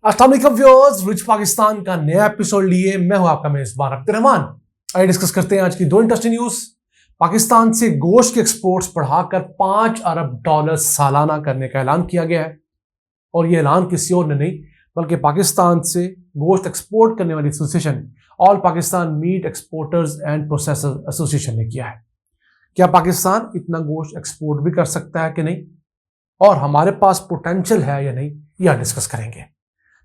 अस्सलाम वालेकुम viewers, rich Pakistan का नया एपिसोड लिए मैं हूं आपका मेजबान अब्दुर्रहमान। आइए डिस्कस करते हैं आज की दो इंटरेस्टिंग न्यूज। पाकिस्तान से गोश्त के एक्सपोर्ट्स बढ़ाकर $5 अरब सालाना करने का ऐलान किया गया है। और यह ऐलान किसी और ने नहीं बल्कि पाकिस्तान से गोश्त एक्सपोर्ट करने वाली association all Pakistan meat exporters and processors association ने किया है। क्या पाकिस्तान इतना गोश्त एक्सपोर्ट भी कर सकता है कि नहीं, और हमारे पास पोटेंशियल है या नहीं, यह डिस्कस करेंगे।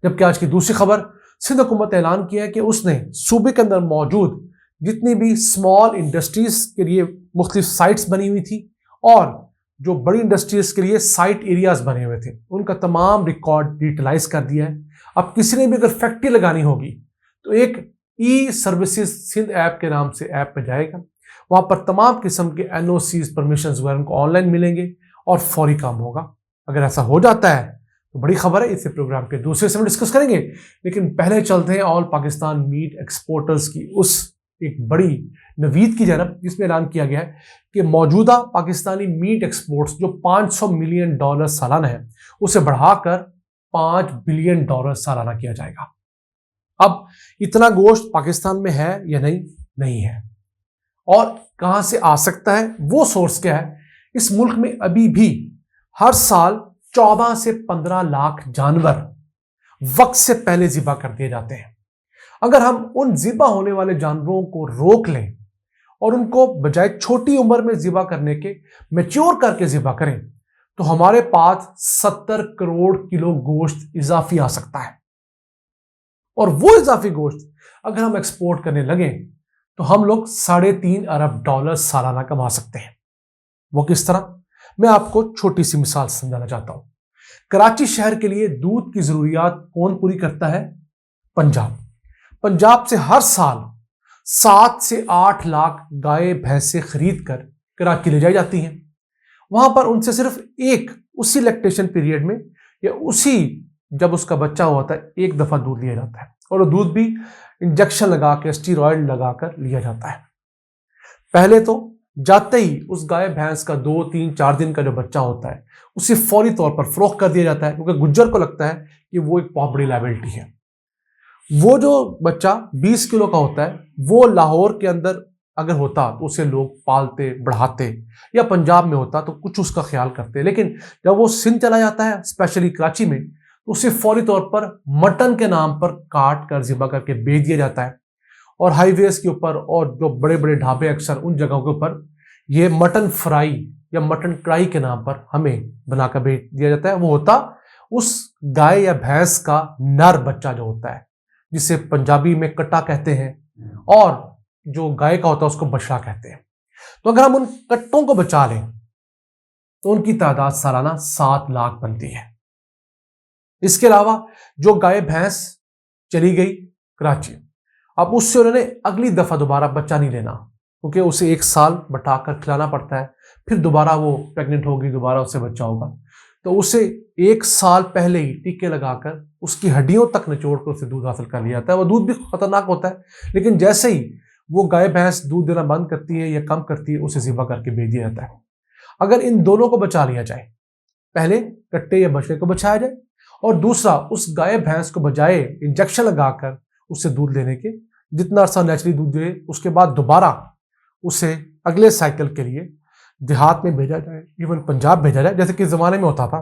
जबकि आज की दूसरी खबर, सिंध हुकूमत ने ऐलान किया है कि उसने सूबे के अंदर मौजूद जितनी भी स्मॉल इंडस्ट्रीज के लिए मुख्तलिफ साइट्स बनी हुई थी और जो बड़ी इंडस्ट्रीज के लिए साइट एरियाज बने हुए थे, उनका तमाम रिकॉर्ड डिजिटलाइज कर दिया है। अब किसी ने भी अगर फैक्ट्री लगानी होगी तो एक ई सर्विसेज सिंध ऐप के नाम से ऐप पे जाएगा, वहां पर तमाम किस्म के एनओसीज परमिशन वगैरह उनको ऑनलाइन मिलेंगे और फौरी काम होगा। अगर ऐसा हो जाता है तो बड़ी खबर है, इसे प्रोग्राम के दूसरे से हम डिस्कस करेंगे। लेकिन पहले चलते हैं ऑल पाकिस्तान मीट एक्सपोर्टर्स की उस एक बड़ी नवीद की जानब, जिसमें ऐलान किया गया है कि मौजूदा पाकिस्तानी मीट एक्सपोर्ट्स जो $500 मिलियन सालाना है, उसे बढ़ाकर $5 बिलियन सालाना किया जाएगा। अब इतना गोश्त पाकिस्तान में है या नहीं है, और कहां से आ सकता है, वो सोर्स क्या है। इस मुल्क में अभी भी हर साल 14 से 15 लाख जानवर वक्त से पहले ज़िबा कर दिए जाते हैं। अगर हम उन ज़िबा होने वाले जानवरों को रोक लें और उनको बजाय छोटी उम्र में ज़िबा करने के मैच्योर करके ज़िबा करें, तो हमारे पास 70 करोड़ किलो गोश्त इजाफी आ सकता है। और वो इजाफी गोश्त अगर हम एक्सपोर्ट करने लगे तो हम लोग $3.5 अरब सालाना कमा सकते हैं। वो किस तरह, मैं आपको छोटी सी मिसाल समझाना चाहता हूं। कराची शहर के लिए दूध की जरूरियात कौन पूरी करता है? पंजाब से हर साल 7 से 8 लाख गाय भैंसे खरीद कर कराची ले जाई जाती हैं। वहां पर उनसे सिर्फ एक उसी लैक्टेशन पीरियड में या उसी जब उसका बच्चा हुआ था एक दफा दूध लिया जाता है, और वो दूध भी इंजेक्शन लगा के स्टीरॉयड लगाकर लिया जाता है। पहले तो जाते ही उस गाय भैंस का 2, 3, 4 दिन का जो बच्चा होता है उसे फौरी तौर पर फरोख्त कर दिया जाता है, क्योंकि गुज्जर को लगता है कि वो एक बहुत बड़ी लायबिलिटी है। वो जो बच्चा 20 किलो का होता है, वो लाहौर के अंदर अगर होता तो उसे लोग पालते बढ़ाते, या पंजाब में होता तो कुछ उसका ख्याल करते। लेकिन जब वो सिंध चला जाता है, स्पेशली कराची में, तो उसे फौरी तौर पर मटन के नाम पर काट कर ज़िबा करके बेच दिया जाता है। और हाईवेज के ऊपर और जो बड़े बड़े ढाबे अक्सर उन जगहों के ऊपर ये मटन फ्राई या मटन कढ़ाई के नाम पर हमें बनाकर बेच दिया जाता है। वो होता उस गाय या भैंस का नर बच्चा जो होता है, जिसे पंजाबी में कट्टा कहते हैं, और जो गाय का होता है उसको बछड़ा कहते हैं। तो अगर हम उन कट्टों को बचा लें तो उनकी तादाद सालाना 7 लाख बनती है। इसके अलावा जो गाय भैंस चली गई कराची, अब उससे उन्होंने अगली दफा दोबारा बच्चा नहीं लेना, क्योंकि उसे 1 साल बटाकर खिलाना पड़ता है, फिर दोबारा वो प्रेग्नेंट होगी, दोबारा उससे बच्चा होगा। तो उसे 1 साल पहले ही टीके लगाकर उसकी हड्डियों तक निचोड़ कर उसे दूध हासिल कर लिया जाता है। वो दूध भी खतरनाक होता है, लेकिन जैसे ही वो गाय भैंस दूध देना बंद करती है या कम करती है, उसे ज़िबा करके बेच दिया जाता है। अगर इन दोनों को बचा लिया जाए, पहले कट्टे या बछड़े को बचाया जाए, और दूसरा उस गाय भैंस को बजाय इंजेक्शन लगाकर उससे दूध लेने के जितना अरसा नेचुरली दूध दे, उसके बाद दोबारा उसे अगले साइकिल के लिए देहात में भेजा जाए, इवन पंजाब भेजा जाए, जैसे कि ज़माने में होता था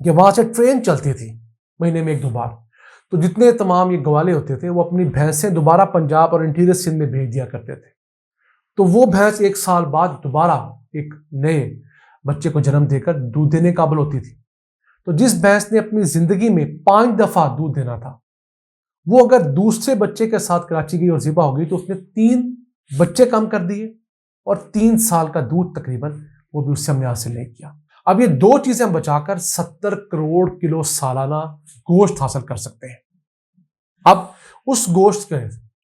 कि वहाँ से ट्रेन चलती थी महीने में 1-2 बार। तो जितने तमाम ये ग्वाले होते थे वो अपनी भैंसें दोबारा पंजाब और इंटीरियर सिंध में भेज दिया करते थे। तो वो भैंस 1 साल बाद दोबारा एक नए बच्चे को जन्म देकर दूध देने काबिल होती थी। तो जिस भैंस ने अपनी ज़िंदगी में 5 दफ़ा दूध देना था, वो अगर दूसरे बच्चे के साथ कराची गई और ज़िबा हो गई तो उसने 3 बच्चे कम कर दिए, और 3 साल का दूध तकरीबन वो भी उससे हमने हासिल नहीं किया। अब ये 2 चीजें हम बचाकर 70 करोड़ किलो सालाना गोश्त हासिल कर सकते हैं। अब उस गोश्त के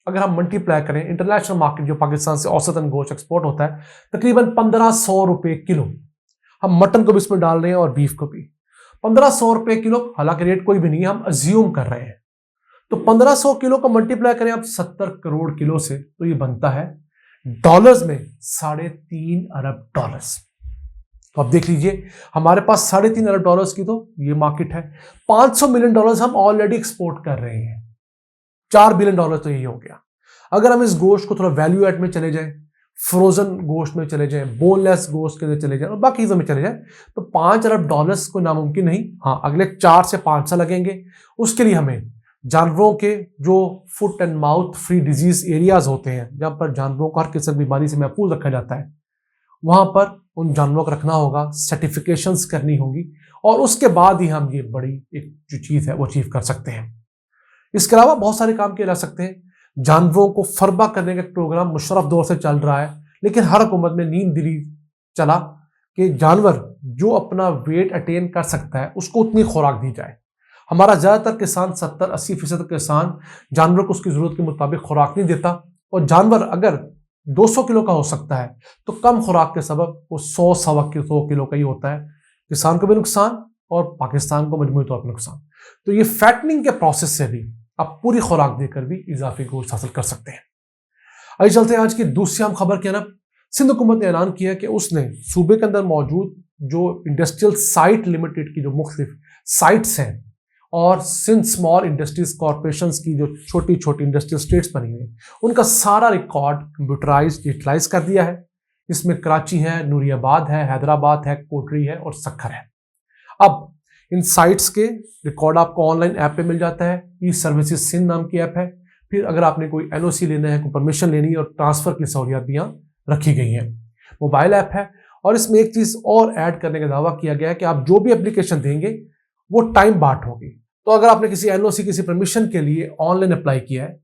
अगर हम मल्टीप्लाई करें, इंटरनेशनल मार्केट जो पाकिस्तान से औसतन गोश्त एक्सपोर्ट होता है तकरीबन 1500 रुपए किलो। हम मटन को भी इसमें डाल रहे हैं और बीफ को भी 1500 रुपए किलो, हालांकि रेट कोई भी नहीं है, हम अज्यूम कर रहे हैं। तो 1500 किलो को मल्टीप्लाई करें आप 70 करोड़ किलो से, तो ये बनता है डॉलर्स में $3.5 अरब। तो अब देख लीजिए, हमारे पास $3.5 अरब की तो ये मार्केट है। $500 मिलियन हम ऑलरेडी एक्सपोर्ट कर रहे हैं। $4 बिलियन तो यही हो गया। अगर हम इस गोश्त को थोड़ा वैल्यू एड में चले जाएं, फ्रोजन गोश्त में चले जाएं, बोनलेस गोश्त के लिए चले जाएं और बाकी चीजों में चले जाएं, तो $5 अरब को नामुमकिन नहीं। हाँ, अगले 4 से 5 साल लगेंगे। उसके लिए हमें जानवरों के जो foot and mouth free disease areas होते हैं, जहां पर जानवरों को हर किस्म की बीमारी से महफूज रखा जाता है, वहां पर उन जानवरों को रखना होगा, सर्टिफिकेशंस करनी होगी और उसके बाद ही हम ये बड़ी एक जो चीज है वो अचीव कर सकते हैं। इसके अलावा बहुत सारे काम किए जा सकते हैं। जानवरों को फरबा करने का प्रोग्राम मुशर्रफ दौर से चल रहा है, लेकिन हर हुकूमत में नींद दिली चला कि जानवर जो अपना वेट अटेन कर सकता है उसको उतनी खुराक दी जाए। हमारा ज़्यादातर किसान 70-80% किसान जानवर को उसकी ज़रूरत के मुताबिक खुराक नहीं देता, और जानवर अगर 200 किलो का हो सकता है तो कम खुराक के सबब वो 100-100 किलो का ही होता है। किसान को भी नुकसान और पाकिस्तान को मजमूई तौर पर नुकसान। तो ये फैटनिंग के प्रोसेस से भी आप पूरी खुराक देकर भी इजाफी गोश्त हासिल कर सकते हैं। आइए चलते हैं आज की दूसरी अहम खबर की तरफ। सिंध हुकूमत ने ऐलान किया कि उसने सूबे के अंदर मौजूद जो इंडस्ट्रियल साइट लिमिटेड की जो मुख्तलिफ साइट्स हैं और सिंध स्मॉल इंडस्ट्रीज कॉरपोरेशन की जो छोटी छोटी इंडस्ट्रियल स्टेट्स बनी हुई, उनका सारा रिकॉर्ड कंप्यूटराइज डिजिटलाइज कर दिया है। इसमें कराची है, नूरियाबाद है, हैदराबाद है, कोटरी है और सक्खर है। अब इन साइट्स के रिकॉर्ड आपको ऑनलाइन ऐप पे मिल जाता है। ई सर्विसेज सिंध नाम की ऐप है। फिर अगर आपने कोई एनओसी लेना है, कोई परमिशन लेनी है और ट्रांसफर की सहूलियत भी यहाँ रखी गई है। मोबाइल ऐप है और इसमें एक चीज और ऐड करने का दावा किया गया है कि आप जो भी एप्लीकेशन देंगे वो टाइम बार्ट होगी। तो अगर आपने किसी एनओसी किसी परमिशन के लिए ऑनलाइन अप्लाई किया है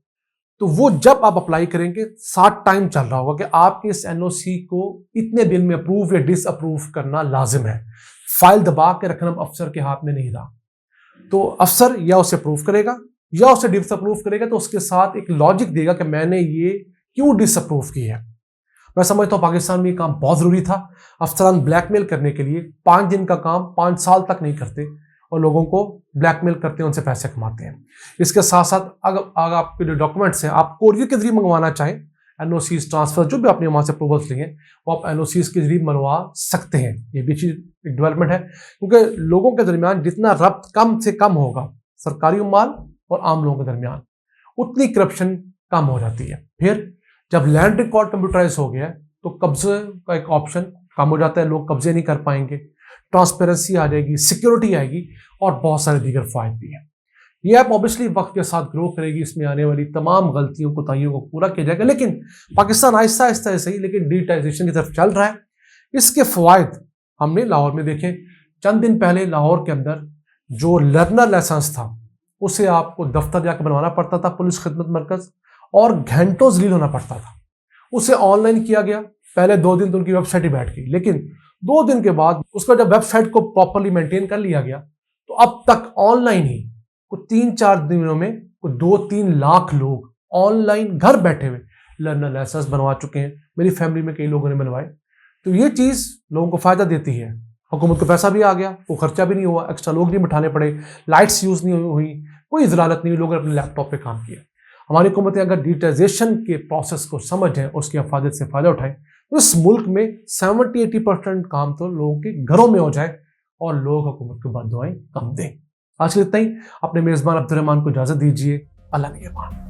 तो वो जब आप अप्लाई करेंगे साथ टाइम चल रहा होगा कि आपके इस एनओसी को इतने दिन में अप्रूव या डिस अप्रूव करना लाजिम है। फाइल दबा के रखना अफसर के हाथ में नहीं रहा। तो अफसर या उसे अप्रूव करेगा या उसे डिसअप्रूव करेगा, तो उसके साथ एक लॉजिक देगा कि मैंने ये क्यों डिसअप्रूव की है। मैं समझता हूं पाकिस्तान में ये काम बहुत जरूरी था। अफसरान ब्लैकमेल करने के लिए 5 दिन का काम 5 साल तक नहीं करते और लोगों को ब्लैकमेल करते हैं, उनसे पैसे कमाते हैं। इसके साथ साथ अगर आपके जो डॉक्यूमेंट्स हैं आप कोरियर के जरिए मंगवाना चाहें, एनओसीज ट्रांसफर जो भी आपने वहां से अप्रूवल्स लिए वो आप एनओसीज के जरिए मनवा सकते हैं। ये भी चीज एक डेवलपमेंट है, क्योंकि लोगों के दरमियान जितना रब्त कम से कम होगा सरकारी माल और आम लोगों के दरमियान, उतनी करप्शन कम हो जाती है। फिर जब लैंड रिकॉर्ड कंप्यूटराइज हो गया तो कब्जे का एक ऑप्शन कम हो जाता है, लोग कब्जे नहीं कर पाएंगे, ट्रांसपेरेंसी आ जाएगी, सिक्योरिटी आएगी और बहुत सारे दीगर फायदे भी हैं। ये ऐप ऑब्वियसली वक्त के साथ ग्रो करेगी, इसमें आने वाली तमाम गलतियों कोताहियों को पूरा किया जाएगा, लेकिन पाकिस्तान आहिस्ता आहिस्ता सही लेकिन डिजिटाइजेशन की तरफ चल रहा है। इसके फवायद हमने लाहौर में देखे। चंद दिन पहले लाहौर के अंदर जो लर्नर लाइसेंस था उसे आपको दफ्तर जाकर बनवाना पड़ता था, पुलिस खिदमत मरकज, और घंटों जलील होना पड़ता था। उसे ऑनलाइन किया गया। पहले 2 दिन तो उनकी वेबसाइट ही बैठ गई, लेकिन 2 दिन के बाद उसका जब वेबसाइट को प्रॉपरली मेंटेन कर लिया गया तो अब तक ऑनलाइन ही कुछ 3-4 दिनों में कुछ 2-3 लाख लोग ऑनलाइन घर बैठे हुए लर्नर लाइसेंस बनवा चुके हैं। मेरी फैमिली में कई लोगों ने बनवाए। तो ये चीज लोगों को फायदा देती है। हुकूमत को पैसा भी आ गया, वो खर्चा भी नहीं हुआ, एक्स्ट्रा लोग नहीं बिठाने पड़े, लाइट्स यूज नहीं हुई, कोई जलालत नहीं हुई, लोगों ने अपने लैपटॉप पे काम किया। हमारी हुकूमतें अगर डिजिटाइजेशन के प्रोसेस को समझें, उसके अफादत से फायदा उठाएं, तो इस मुल्क में 70-80% काम तो लोगों के घरों में हो जाए और लोग हुकूमत को बददुआएं कम दें। आज के लिए इतना ही। अपने मेजबान अब्दुर्रहमान को इजाजत दीजिए। अल्लाह निगहबान।